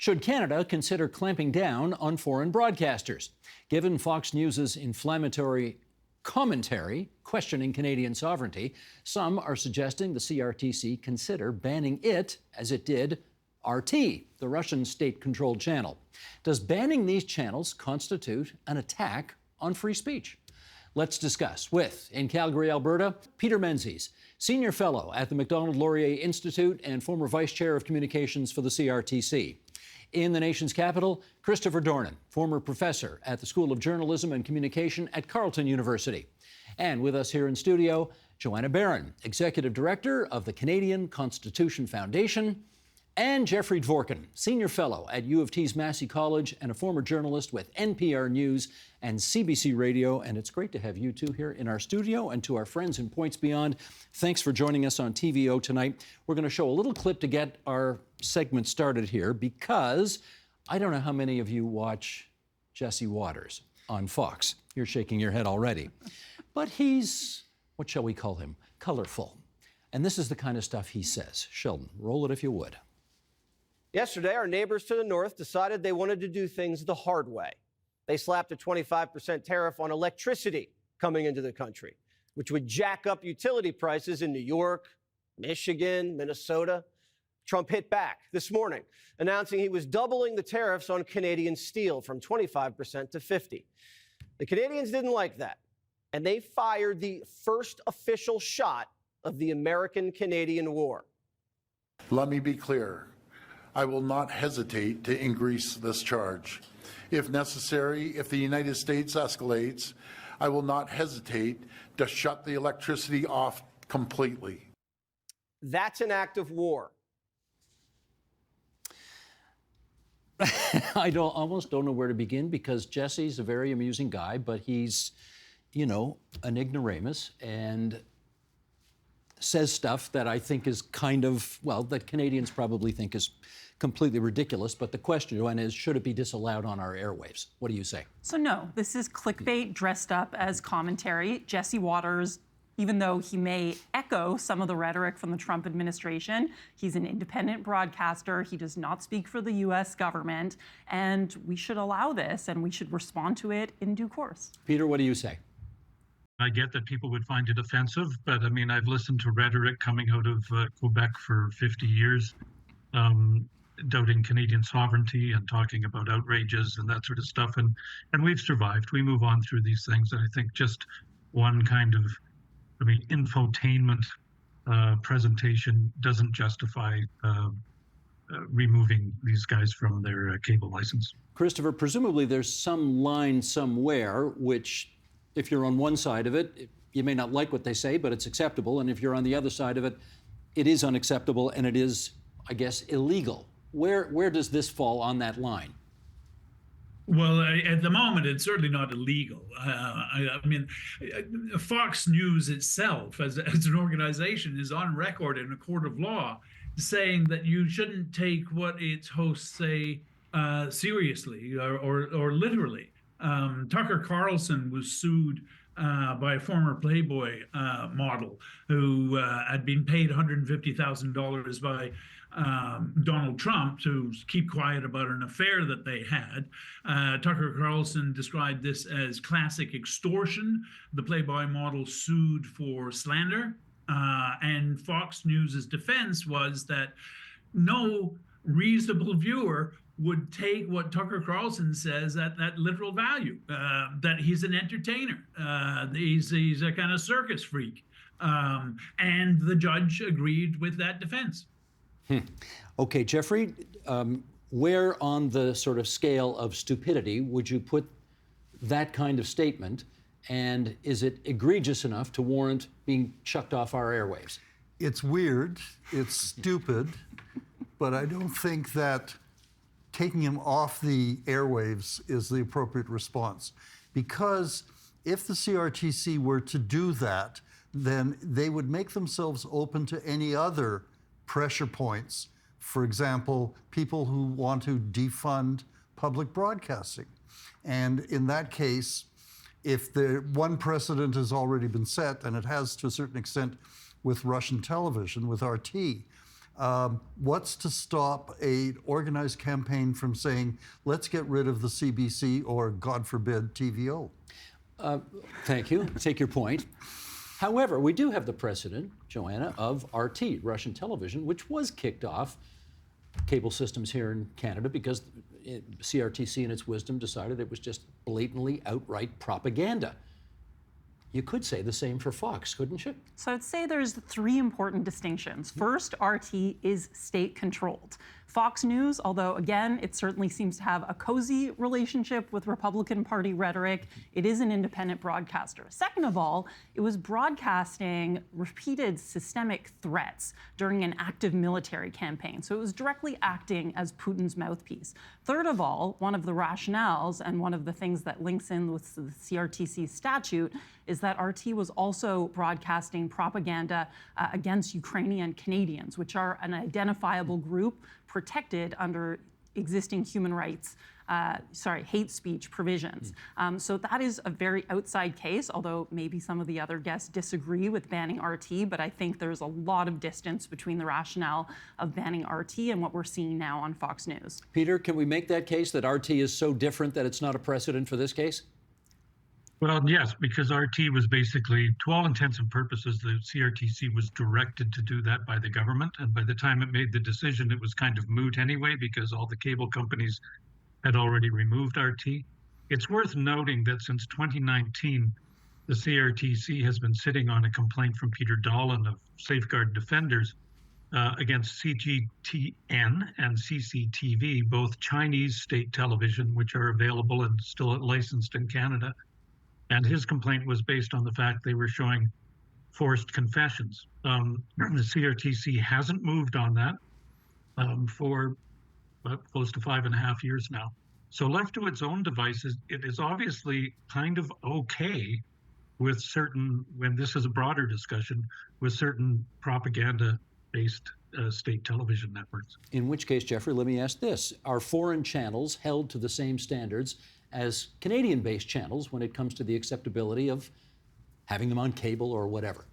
Should Canada consider clamping down on foreign broadcasters? Given Fox News' inflammatory commentary questioning Canadian sovereignty, some are suggesting the CRTC consider banning it, as it did RT, the Russian state-controlled channel. Does banning these channels constitute an attack on free speech? Let's discuss with, in Calgary, Alberta, Peter Menzies, Senior Fellow at the Macdonald-Laurier Institute and former Vice Chair of Communications for the CRTC. In the nation's capital, Christopher Dornan, former professor at the School of Journalism and Communication at Carleton University. And with us here in studio, Joanna Barron, Executive Director of the Canadian Constitution Foundation, and Jeffrey Dvorkin, Senior Fellow at U of T's Massey College and a former journalist with NPR News and CBC Radio. And it's great to have you two here in our studio. And to our friends in Points Beyond, thanks for joining us on TVO tonight. We're going to show a little clip to get our segment started here because I don't know how many of you watch Jesse Watters on Fox. You're shaking your head already. But he's, what shall we call him, colorful. And this is the kind of stuff he says. Sheldon, roll it if you would. Yesterday, our neighbors to the north decided they wanted to do things the hard way. They slapped a 25% tariff on electricity coming into the country, which would jack up utility prices in New York, Michigan, Minnesota. Trump hit back this morning, announcing he was doubling the tariffs on Canadian steel from 25% to 50%. The Canadians didn't like that, and they fired the first official shot of the American-Canadian war. Let me be clear. I will not hesitate to increase this charge. If necessary, if the United States escalates, I will not hesitate to shut the electricity off completely. That's an act of war. I almost don't know where to begin because Jesse's a very amusing guy, but he's, you know, an ignoramus and says stuff that I think is kind of, well, that Canadians probably think is completely ridiculous. But the question, Joanna, is should it be disallowed on our airwaves? What do you say? So no, this is clickbait dressed up as commentary. Jesse Watters, even though he may echo some of the rhetoric from the Trump administration, he's an independent broadcaster. He does not speak for the U.S. government. And we should allow this and we should respond to it in due course. Peter, what do you say? I get that people would find it offensive, but I mean, I've listened to rhetoric coming out of Quebec for 50 years, doubting Canadian sovereignty and talking about outrages and that sort of stuff. And we've survived. We move on through these things. And I think just one kind of, infotainment presentation doesn't justify removing these guys from their cable license. Christopher, presumably there's some line somewhere which, if you're on one side of it, you may not like what they say, but it's acceptable. And if you're on the other side of it, it is unacceptable and it is, I guess, illegal. Where does this fall on that line? Well, at the moment, it's certainly not illegal. Fox News itself, as an organization, is on record in a court of law saying that you shouldn't take what its hosts say seriously or literally. Tucker Carlson was sued by a former Playboy model who had been paid $150,000 by Donald Trump to keep quiet about an affair that they had. Tucker Carlson described this as classic extortion. The Playboy model sued for slander. And Fox News' defense was that no reasonable viewer would take what Tucker Carlson says at that literal value, that he's an entertainer, he's a kind of circus freak. And the judge agreed with that defense. Okay, Jeffrey, where on the sort of scale of stupidity would you put that kind of statement? And is it egregious enough to warrant being chucked off our airwaves? It's weird, it's stupid, but I don't think that taking him off the airwaves is the appropriate response. Because if the CRTC were to do that, then they would make themselves open to any other pressure points. For example, people who want to defund public broadcasting. And in that case, if the one precedent has already been set, and it has to a certain extent with Russian television, with RT, What's to stop an organized campaign from saying, let's get rid of the CBC or, God forbid, TVO? Thank you. Take your point. However, we do have the precedent, Joanna, of RT, Russian television, which was kicked off cable systems here in Canada because CRTC in its wisdom decided it was just blatantly outright propaganda. You could say the same for Fox, couldn't you? So I'd say there's three important distinctions. First, RT is state-controlled. Fox News, although again, it certainly seems to have a cozy relationship with Republican Party rhetoric, it is an independent broadcaster. Second of all, it was broadcasting repeated systemic threats during an active military campaign. So it was directly acting as Putin's mouthpiece. Third of all, one of the rationales and one of the things that links in with the CRTC statute is that RT was also broadcasting propaganda against Ukrainian Canadians, which are an identifiable group protected under existing human rights, hate speech provisions. So that is a very outside case, although maybe some of the other guests disagree with banning RT, but I think there's a lot of distance between the rationale of banning RT and what we're seeing now on Fox News. Peter, can we make that case that RT is so different that it's not a precedent for this case? Well, yes, because RT was basically, to all intents and purposes, the CRTC was directed to do that by the government. And by the time it made the decision, it was kind of moot anyway, because all the cable companies had already removed RT. It's worth noting that since 2019, the CRTC has been sitting on a complaint from Peter Dornan of Safeguard Defenders against CGTN and CCTV, both Chinese state television, which are available and still licensed in Canada. And his complaint was based on the fact they were showing forced confessions. The CRTC hasn't moved on that for close to 5.5 years now. So left to its own devices, it is obviously kind of okay with certain, when this is a broader discussion, with certain propaganda-based state television networks. In which case, Jeffrey, let me ask this. Are foreign channels held to the same standards as Canadian-based channels when it comes to the acceptability of having them on cable or whatever?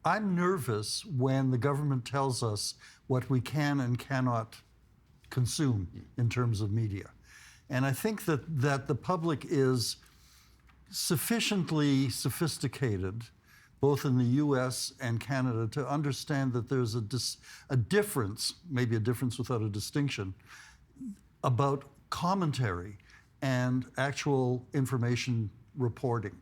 I'm nervous when the government tells us what we can and cannot consume in terms of media. And I think that the public is sufficiently sophisticated, both in the US and Canada, to understand that there's a difference, maybe a difference without a distinction, about commentary and actual information reporting.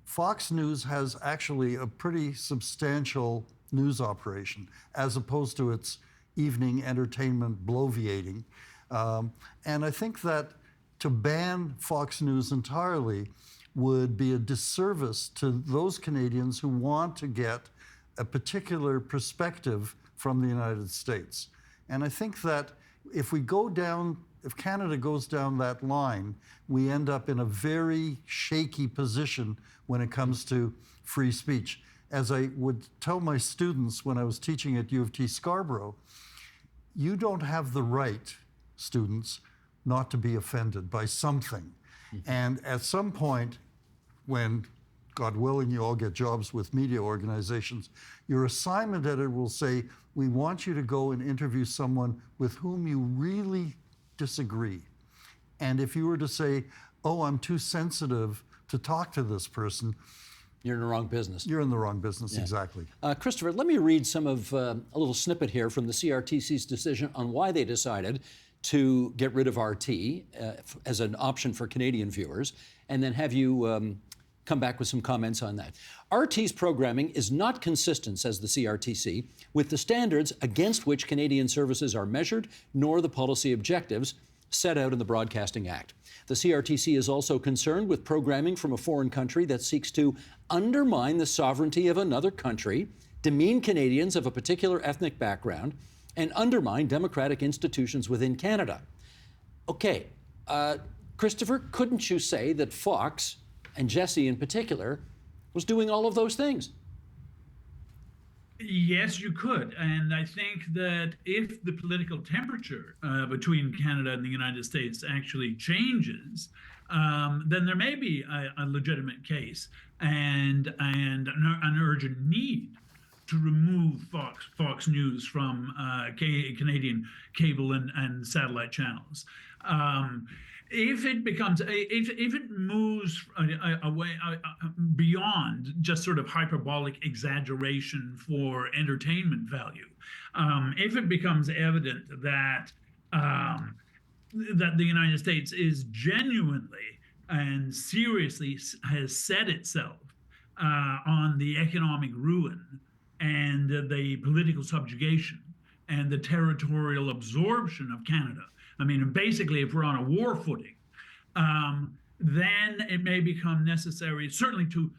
Fox News has actually a pretty substantial news operation, as opposed to its evening entertainment bloviating. And I think that to ban Fox News entirely would be a disservice to those Canadians who want to get a particular perspective from the United States. And I think that if Canada goes down that line, we end up in a very shaky position when it comes to free speech. As I would tell my students when I was teaching at U of T Scarborough, you don't have the right, students, not to be offended by something. And at some point, when, God willing, you all get jobs with media organizations, your assignment editor will say, we want you to go and interview someone with whom you really disagree. And if you were to say, oh, I'm too sensitive to talk to this person, You're in the wrong business. You're in the wrong business, exactly. Christopher, let me read some of a little snippet here from the CRTC's decision on why they decided to get rid of RT as an option for Canadian viewers, and then have you come back with some comments on that. RT's programming is not consistent, says the CRTC, with the standards against which Canadian services are measured, nor the policy objectives set out in the Broadcasting Act. The CRTC is also concerned with programming from a foreign country that seeks to undermine the sovereignty of another country, demean Canadians of a particular ethnic background, and undermine democratic institutions within Canada. Okay, Christopher, couldn't you say that Fox, and Jesse in particular, was doing all of those things? Yes, you could. And I think that if the political temperature between Canada and the United States actually changes, then there may be a legitimate case and an urgent need to remove Fox News from Canadian cable and satellite channels. If it becomes, if it moves away beyond just sort of hyperbolic exaggeration for entertainment value, if it becomes evident that that the United States is genuinely and seriously has set itself on the economic ruin and the political subjugation and the territorial absorption of Canada. I mean, basically, if we're on a war footing, then it may become necessary, certainly to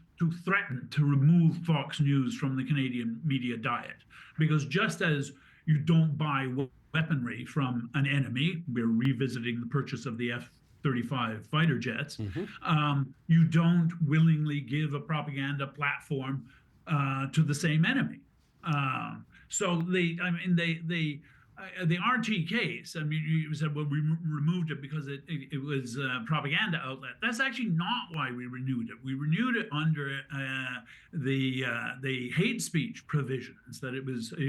threaten to remove Fox News from the Canadian media diet. Because just as you don't buy weaponry from an enemy, we're revisiting the purchase of the F-35 fighter jets, you don't willingly give a propaganda platform to the same enemy. So the RT case, I mean, you said, well, we removed it because it was a propaganda outlet. That's actually not why we renewed it. We renewed it under the hate speech provisions, that it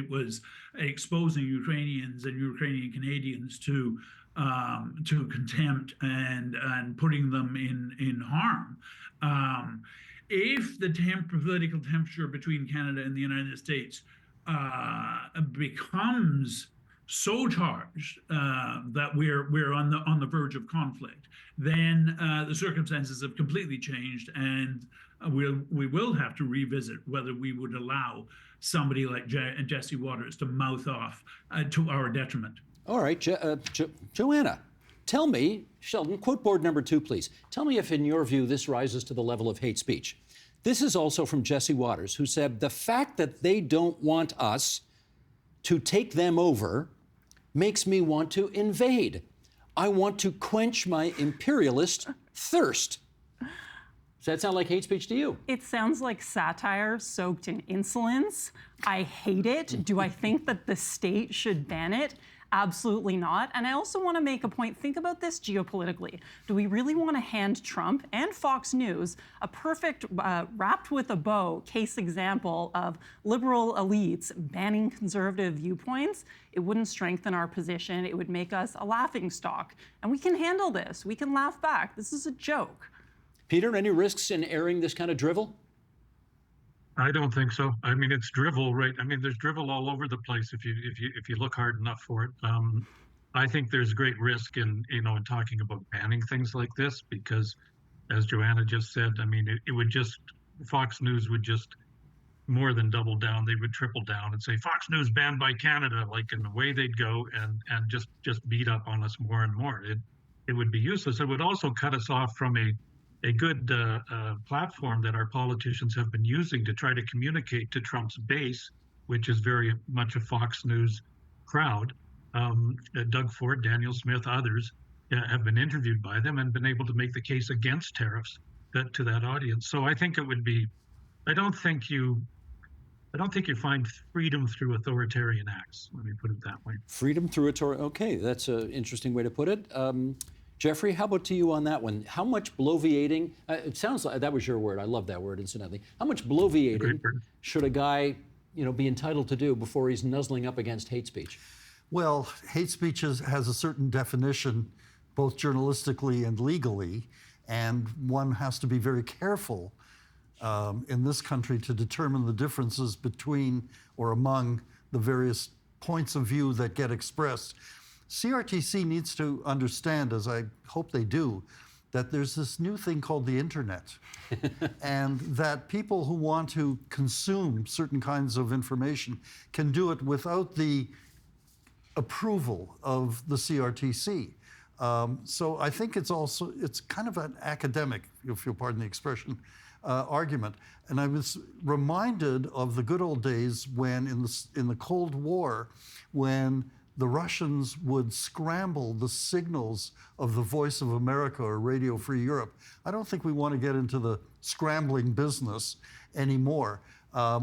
was exposing Ukrainians and Ukrainian Canadians to contempt and putting them in harm. If the political temperature between Canada and the United States becomes so charged that we're on the verge of conflict, then the circumstances have completely changed, and we will have to revisit whether we would allow somebody like Jesse Waters to mouth off to our detriment. All right, Joanna, tell me, Sheldon, quote board number 2, please. Tell me if, in your view, this rises to the level of hate speech. This is also from Jesse Waters, who said, the fact that they don't want us to take them over makes me want to invade. I want to quench my imperialist thirst. Does that sound like hate speech to you? It sounds like satire soaked in insolence. I hate it. Do I think that the state should ban it? Absolutely not. And I also want to make a point. Think about this geopolitically. Do we really want to hand Trump and Fox News a perfect, wrapped with a bow case example of liberal elites banning conservative viewpoints? It wouldn't strengthen our position. It would make us a laughingstock. And we can handle this. We can laugh back. This is a joke. Peter, any risks in airing this kind of drivel? I don't think so. I mean, it's drivel, right? I mean, there's drivel all over the place if you look hard enough for it. I think there's great risk in talking about banning things like this, because, as Joanna just said, I mean, it would just, Fox News would just more than double down. They would triple down and say Fox News banned by Canada, like, in the way they'd go and just beat up on us more and more. It would be useless. It would also cut us off from a good platform that our politicians have been using to try to communicate to Trump's base, which is very much a Fox News crowd. Doug Ford, Daniel Smith, others have been interviewed by them and been able to make the case against tariffs to that audience. So I think it would be, I don't think you find freedom through authoritarian acts. Let me put it that way. Freedom through authoritarian. Okay, that's an interesting way to put it. Jeffrey, how about to you on that one? How much bloviating, it sounds like, that was your word, I love that word, incidentally. How much bloviating should a guy, be entitled to do before he's nuzzling up against hate speech? Well, hate speech has a certain definition, both journalistically and legally, and one has to be very careful in this country to determine the differences between or among the various points of view that get expressed. CRTC needs to understand, as I hope they do, that there's this new thing called the internet, and that people who want to consume certain kinds of information can do it without the approval of the CRTC. So I think it's kind of an academic, if you'll pardon the expression, argument. And I was reminded of the good old days when in the Cold War, when the Russians would scramble the signals of the Voice of America or Radio Free Europe. I don't think we want to get into the scrambling business anymore.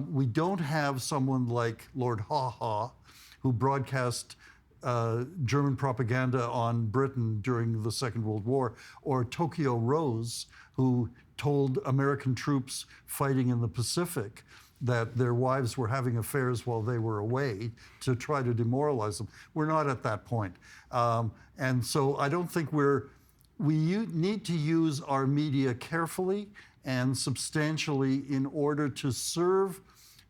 We don't have someone like Lord Ha-Ha, who broadcast German propaganda on Britain during the Second World War, or Tokyo Rose, who told American troops fighting in the Pacific that their wives were having affairs while they were away to try to demoralize them. We're not at that point. And so I don't think we need to use our media carefully and substantially in order to serve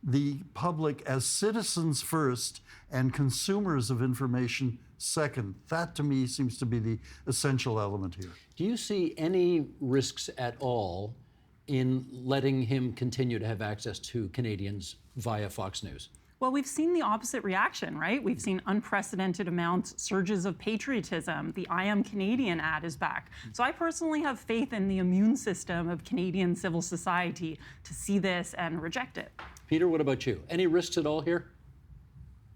the public as citizens first and consumers of information second. That, to me, seems to be the essential element here. Do you see any risks at all in letting him continue to have access to Canadians via Fox News? Well, we've seen the opposite reaction, right? We've seen unprecedented amounts, surges of patriotism. The I Am Canadian ad is back. So I personally have faith in the immune system of Canadian civil society to see this and reject it. Peter, what about you? Any risks at all here?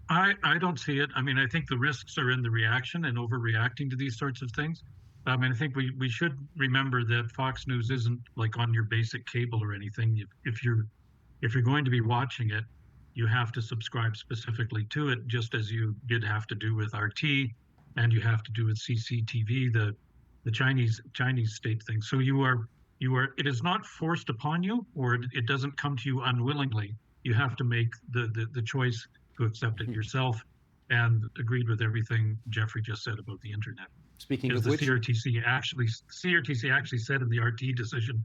I don't see it. I mean, I think the risks are in the reaction and overreacting to these sorts of things. I mean, I think we should remember that Fox News isn't like on your basic cable or anything. If you're going to be watching it, you have to subscribe specifically to it, just as you did have to do with RT, and you have to do with CCTV, the Chinese state thing. So it is not forced upon you, or it doesn't come to you unwillingly. You have to make the choice to accept it yourself, and agreed with everything Jeffrey just said about the internet. Speaking of which, the CRTC actually said in the RT decision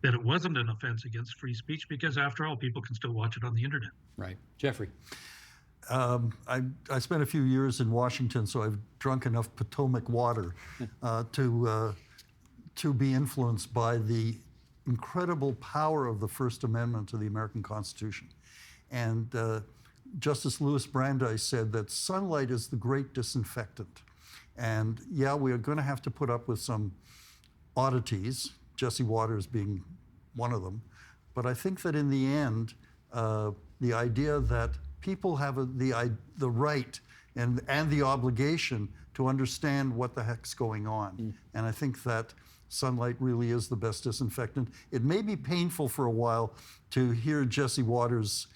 that it wasn't an offense against free speech because, after all, people can still watch it on the internet. Right. Jeffrey. I spent a few years in Washington, so I've drunk enough Potomac water to be influenced by the incredible power of the First Amendment to the American Constitution. And Justice Louis Brandeis said that sunlight is the great disinfectant. And yeah, we are going to have to put up with some oddities, Jesse Waters being one of them. But I think that in the end, the idea that people have the right and the obligation to understand what the heck's going on. And I think that sunlight really is the best disinfectant. It may be painful for a while to hear Jesse Waters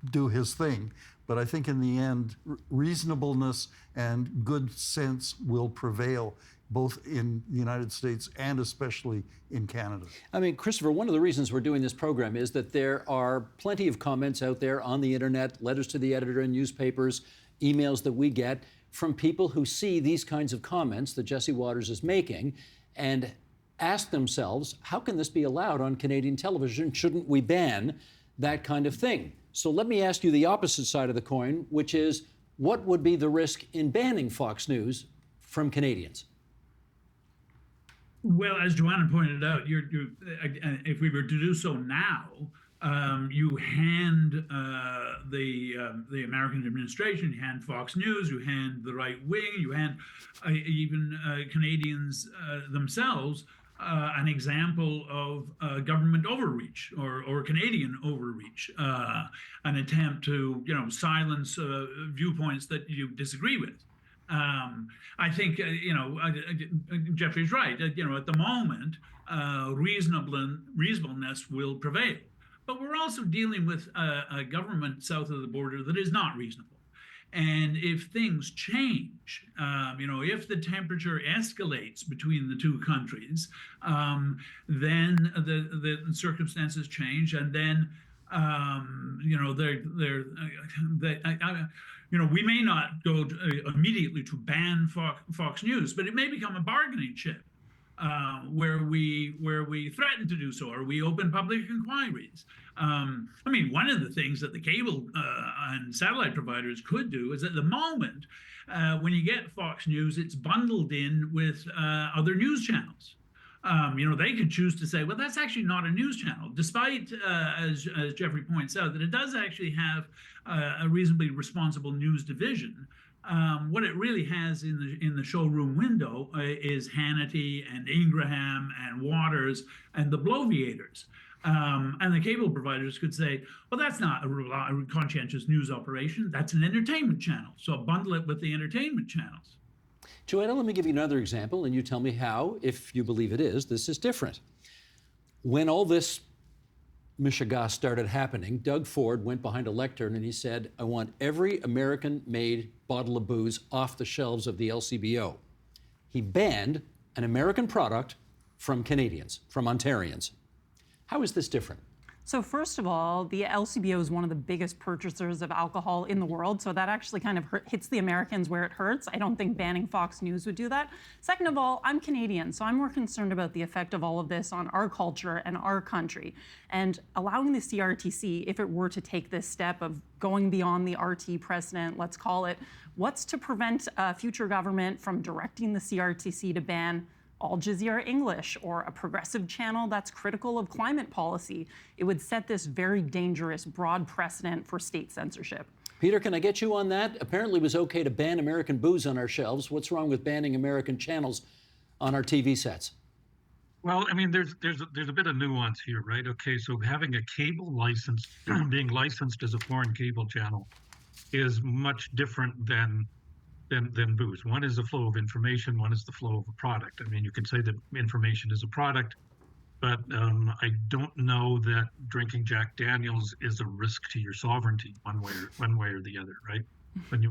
do his thing, but I think in the end, reasonableness and good sense will prevail, both in the United States and especially in Canada. I mean, Christopher, one of the reasons we're doing this program is that there are plenty of comments out there on the internet, letters to the editor in newspapers, emails that we get from people who see these kinds of comments that Jesse Waters is making and ask themselves, how can this be allowed on Canadian television? Shouldn't we ban that kind of thing? So let me ask you the opposite side of the coin, which is, what would be the risk in banning Fox News from Canadians? Well, as Joanna pointed out, if we were to do so now, you hand the American administration, you hand Fox News, you hand the right wing, you hand even Canadians themselves an example of government overreach or Canadian overreach, an attempt to silence viewpoints that you disagree with. I think Jeffrey's right. At the moment, reasonableness will prevail. But we're also dealing with a government south of the border that is not reasonable. And if things change, if the temperature escalates between the two countries, then the circumstances change, and then we may not go immediately to ban Fox News, but it may become a bargaining chip where we threaten to do so, or we open public inquiries. One of the things that the cable and satellite providers could do is, at the moment, when you get Fox News, it's bundled in with other news channels. They could choose to say, well, that's actually not a news channel, despite, as Jeffrey points out, that it does actually have a reasonably responsible news division. What it really has in the showroom window is Hannity and Ingraham and Waters and the bloviators. And the cable providers could say, well, that's not a conscientious news operation. That's an entertainment channel. So bundle it with the entertainment channels. Joanna, let me give you another example, and you tell me how, if you believe it is, this is different. When all this mishigas started happening, Doug Ford went behind a lectern and he said, I want every American-made bottle of booze off the shelves of the LCBO. He banned an American product from Canadians, from Ontarians. How is this different? So first of all, the LCBO is one of the biggest purchasers of alcohol in the world, so that actually kind of hits the Americans where it hurts. I don't think banning Fox News would do that. Second of all, I'm Canadian, so I'm more concerned about the effect of all of this on our culture and our country. And allowing the CRTC, if it were to take this step of going beyond the RT precedent, let's call it, what's to prevent a future government from directing the CRTC to ban Al Jazeera English or a progressive channel that's critical of climate policy? It would set this very dangerous, broad precedent for state censorship. Peter, can I get you on that? Apparently it was okay to ban American booze on our shelves. What's wrong with banning American channels on our TV sets? Well, I mean, there's a bit of nuance here, right? Okay, so having a cable license, being licensed as a foreign cable channel, is much different than booze. One is the flow of information, one is the flow of a product. I mean, you can say that information is a product, but I don't know that drinking Jack Daniels is a risk to your sovereignty one way or the other, right?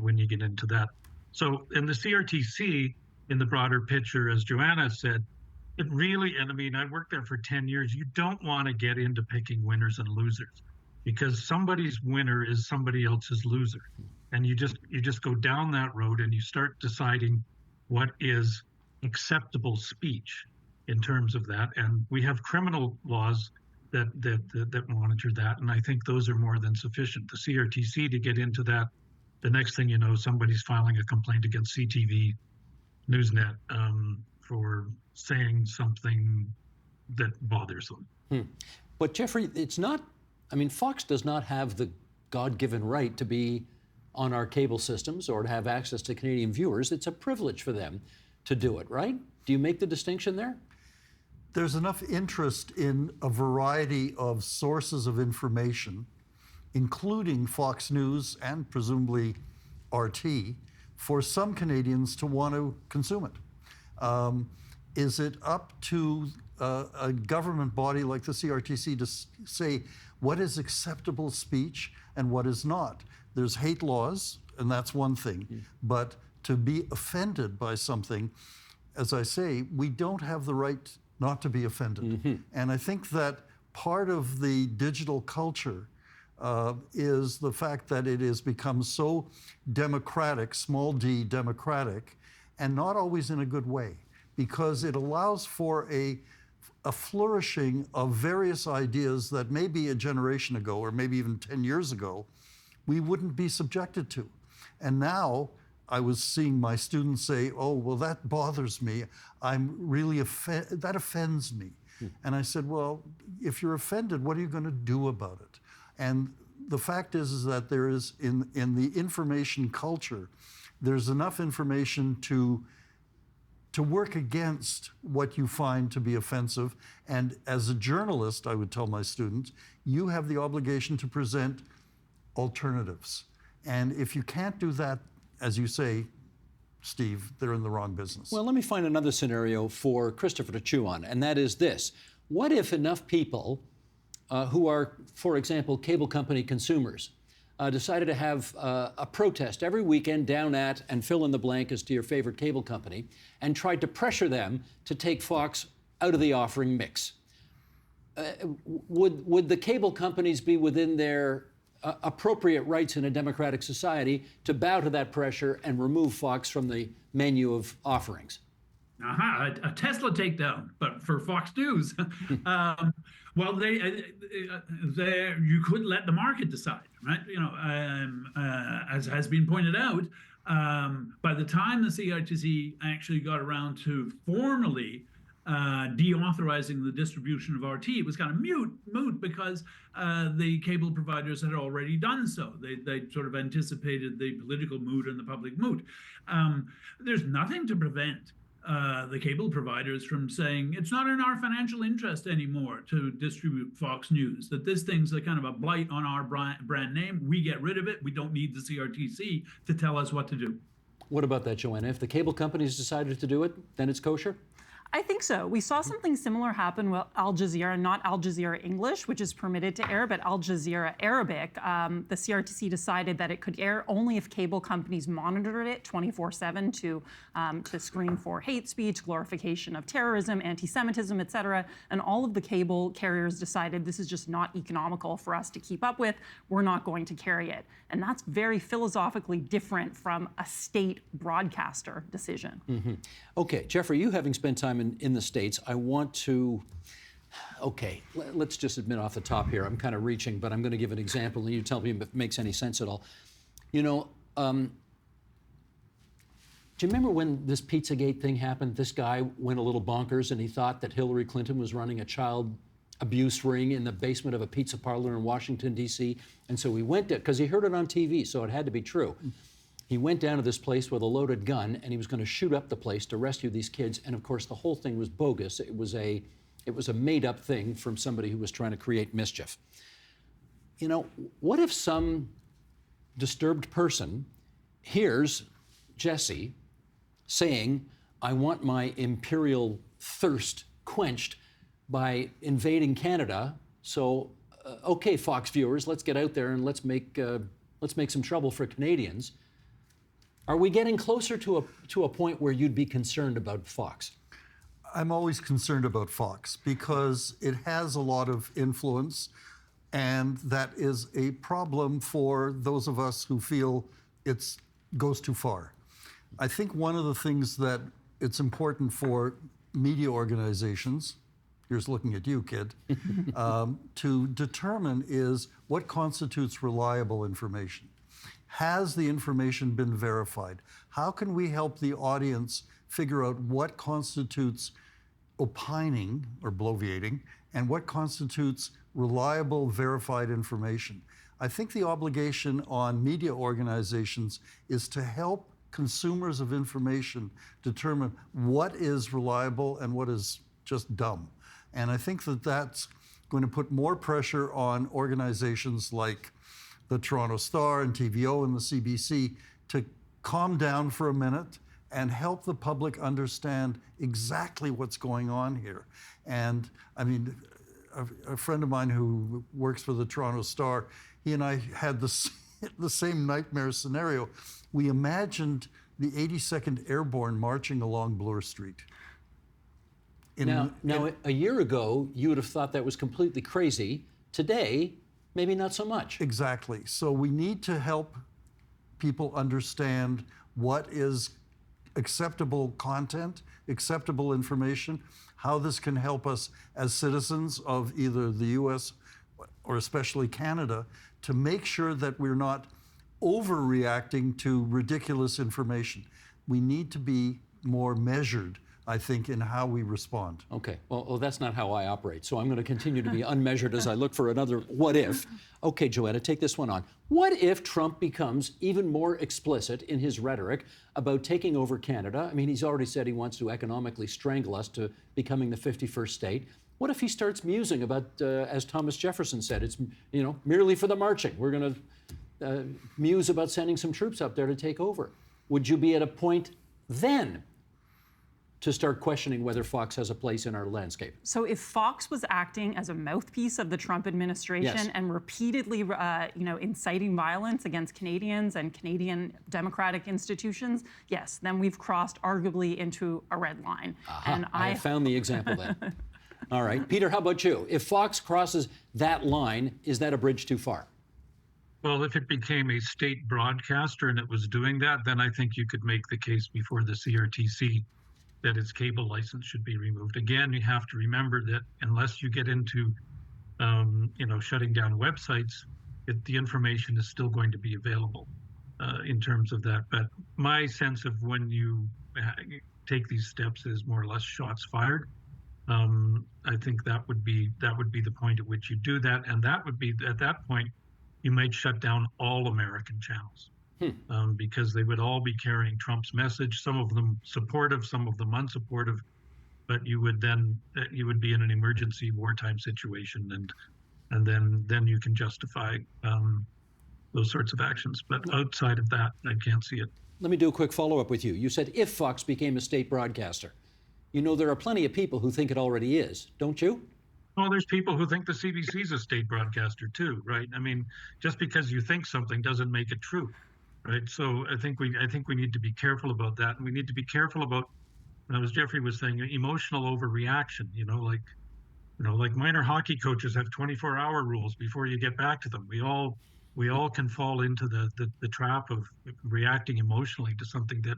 When you get into that. So in the CRTC, in the broader picture, as Joanna said, it really, and I mean, I worked there for 10 years, you don't want to get into picking winners and losers, because somebody's winner is somebody else's loser. And you just go down that road and you start deciding what is acceptable speech in terms of that. And we have criminal laws that monitor that. And I think those are more than sufficient. The CRTC to get into that, the next thing you know, somebody's filing a complaint against CTV Newsnet for saying something that bothers them. But Jeffrey, it's not, I mean, Fox does not have the God-given right to be on our cable systems or to have access to Canadian viewers. It's a privilege for them to do it, right? Do you make the distinction there? There's enough interest in a variety of sources of information, including Fox News and presumably RT, for some Canadians to want to consume it. Is it up to a government body like the CRTC to say what is acceptable speech and what is not? There's hate laws, and that's one thing. But to be offended by something, as I say, we don't have the right not to be offended. And I think that part of the digital culture is the fact that it has become so democratic, small d democratic, and not always in a good way, because it allows for a flourishing of various ideas that maybe a generation ago, or maybe even 10 years ago, we wouldn't be subjected to. And now I was seeing my students say, oh, well, that bothers me. I'm really that offends me. And I said, well, if you're offended, what are you going to do about it? And the fact is that there is, in the information culture, there's enough information to work against what you find to be offensive. And as a journalist, I would tell my students, you have the obligation to present alternatives. And if you can't do that, as you say, Steve, they're in the wrong business. Well, let me find another scenario for Christopher to chew on, and that is this. What if enough people who are, for example, cable company consumers, decided to have a protest every weekend down at, and fill in the blank as to your favorite cable company, and tried to pressure them to take Fox out of the offering mix? Would the cable companies be within their appropriate rights in a democratic society to bow to that pressure and remove Fox from the menu of offerings? A Tesla takedown, but for Fox News. Well, you could let the market decide, right? You know, as has been pointed out, by the time the CRTC actually got around to formally deauthorizing the distribution of RT, it was kind of moot because the cable providers had already done so. They sort of anticipated the political mood and the public mood. There's nothing to prevent the cable providers from saying it's not in our financial interest anymore to distribute Fox News, that this thing's a kind of a blight on our brand name. We get rid of it. We don't need the CRTC to tell us what to do. What about that, Joanna? If the cable companies decided to do it, then it's kosher? I think so. We saw something similar happen with Al Jazeera, not Al Jazeera English, which is permitted to air, but Al Jazeera Arabic. The CRTC decided that it could air only if cable companies monitored it 24/7 to screen for hate speech, glorification of terrorism, anti-Semitism, et cetera. And all of the cable carriers decided this is just not economical for us to keep up with. We're not going to carry it. And that's very philosophically different from a state broadcaster decision. Mm-hmm. Okay, Jeffrey, you having spent time in the States, I want to, okay, let's just admit off the top here, I'm kind of reaching, but I'm going to give an example and you tell me if it makes any sense at all. You know, do you remember when this Pizzagate thing happened? This guy went a little bonkers and he thought that Hillary Clinton was running a child abuse ring in the basement of a pizza parlor in Washington, D.C. And so he went there, because he heard it on TV, so it had to be true. He went down to this place with a loaded gun and he was going to shoot up the place to rescue these kids. And of course, the whole thing was bogus. It was a made-up thing from somebody who was trying to create mischief. You know, what if some disturbed person hears Jesse saying, I want my imperial thirst quenched by invading Canada, so okay, Fox viewers, let's get out there and let's make some trouble for Canadians. Are we getting closer to a point where you'd be concerned about Fox? I'm always concerned about Fox because it has a lot of influence, and that is a problem for those of us who feel it goes too far. I think one of the things that it's important for media organizations, here's looking at you, kid, to determine is what constitutes reliable information. Has the information been verified? How can we help the audience figure out what constitutes opining or bloviating and what constitutes reliable, verified information? I think the obligation on media organizations is to help consumers of information determine what is reliable and what is just dumb. And I think that that's going to put more pressure on organizations like the Toronto Star and TVO and the CBC to calm down for a minute and help the public understand exactly what's going on here. And I mean, a friend of mine who works for the Toronto Star, he and I had the same nightmare scenario. We imagined the 82nd Airborne marching along Bloor Street. Now, a year ago, you would have thought that was completely crazy. Today, maybe not so much. Exactly. So we need to help people understand what is acceptable content, acceptable information, how this can help us as citizens of either the US or especially Canada to make sure that we're not overreacting to ridiculous information. We need to be more measured, I think, in how we respond. Okay, well, that's not how I operate, so I'm going to continue to be unmeasured as I look for another what if. Okay, Joanna, take this one on. What if Trump becomes even more explicit in his rhetoric about taking over Canada? I mean, he's already said he wants to economically strangle us to becoming the 51st state. What if he starts musing about, as Thomas Jefferson said, it's, you know, merely for the marching. We're going to muse about sending some troops up there to take over. Would you be at a point then to start questioning whether Fox has a place in our landscape? So if Fox was acting as a mouthpiece of the Trump administration Yes. and repeatedly, inciting violence against Canadians and Canadian democratic institutions, yes, then we've crossed arguably into a red line. Aha, And I have found the example then. All right, Peter, how about you? If Fox crosses that line, is that a bridge too far? Well, if it became a state broadcaster and it was doing that, then I think you could make the case before the CRTC that its cable license should be removed. Again, you have to remember that unless you get into, shutting down websites, the information is still going to be available in terms of that. But my sense of when you take these steps is more or less shots fired. I think that would be the point at which you do that, and that would be at that point you might shut down all American channels. Because they would all be carrying Trump's message, some of them supportive, some of them unsupportive, but you would be in an emergency wartime situation, and then you can justify those sorts of actions. But outside of that, I can't see it. Let me do a quick follow-up with you. You said if Fox became a state broadcaster. You know, there are plenty of people who think it already is, don't you? Well, there's people who think the CBC is a state broadcaster too, right? I mean, just because you think something doesn't make it true, right? So I think we need to be careful about that, and we need to be careful about, as Jeffrey was saying, emotional overreaction. Like minor hockey coaches have 24-hour rules before you get back to them. We all can fall into the trap of reacting emotionally to something that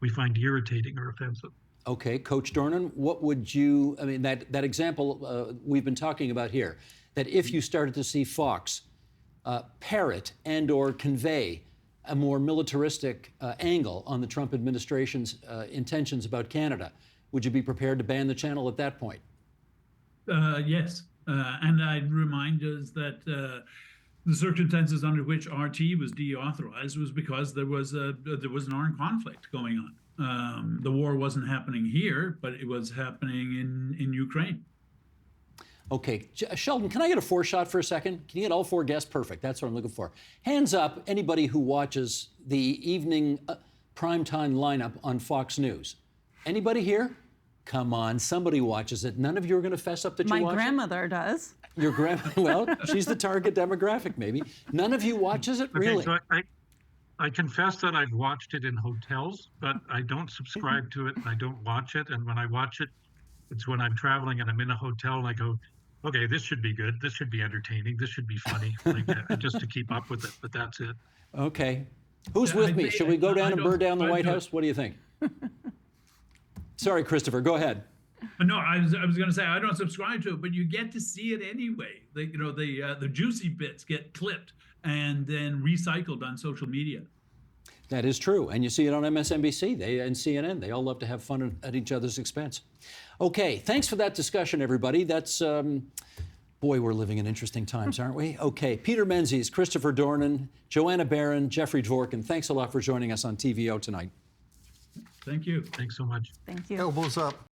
we find irritating or offensive. Okay, Coach Dornan, what would you, I mean, that example we've been talking about here, that if you started to see Fox parrot and or convey a more militaristic angle on the Trump administration's intentions about Canada, would you be prepared to ban the channel at that point? Yes, and I'd remind us that the circumstances under which RT was deauthorized was because there was an armed conflict going on. The war wasn't happening here, but it was happening in Ukraine. Okay, Sheldon, can I get a 4-shot for a second? Can you get all 4 guests? Perfect, that's what I'm looking for. Hands up, anybody who watches the evening primetime lineup on Fox News. Anybody here? Come on, somebody watches it. None of you are going to fess up that you watch it? My grandmother does. Your grandmother, well, she's the target demographic, maybe. None of you watches it, really? Okay, so I confess that I've watched it in hotels, but I don't subscribe to it and I don't watch it. And when I watch it, it's when I'm traveling and I'm in a hotel and I go, okay, this should be good. This should be entertaining. This should be funny, just to keep up with it. But that's it. Okay. Who's with me? Should we go down and burn down the White House? What do you think? Sorry, Christopher, go ahead. No, I was going to say I don't subscribe to it, but you get to see it anyway. The juicy bits get clipped and then recycled on social media. That is true, and you see it on MSNBC and CNN. They all love to have fun at each other's expense. Okay, thanks for that discussion, everybody. That's, boy, we're living in interesting times, aren't we? Okay, Peter Menzies, Christopher Dornan, Joanna Barron, Jeffrey Dvorkin, thanks a lot for joining us on TVO tonight. Thank you. Thanks so much. Thank you. Elbows up.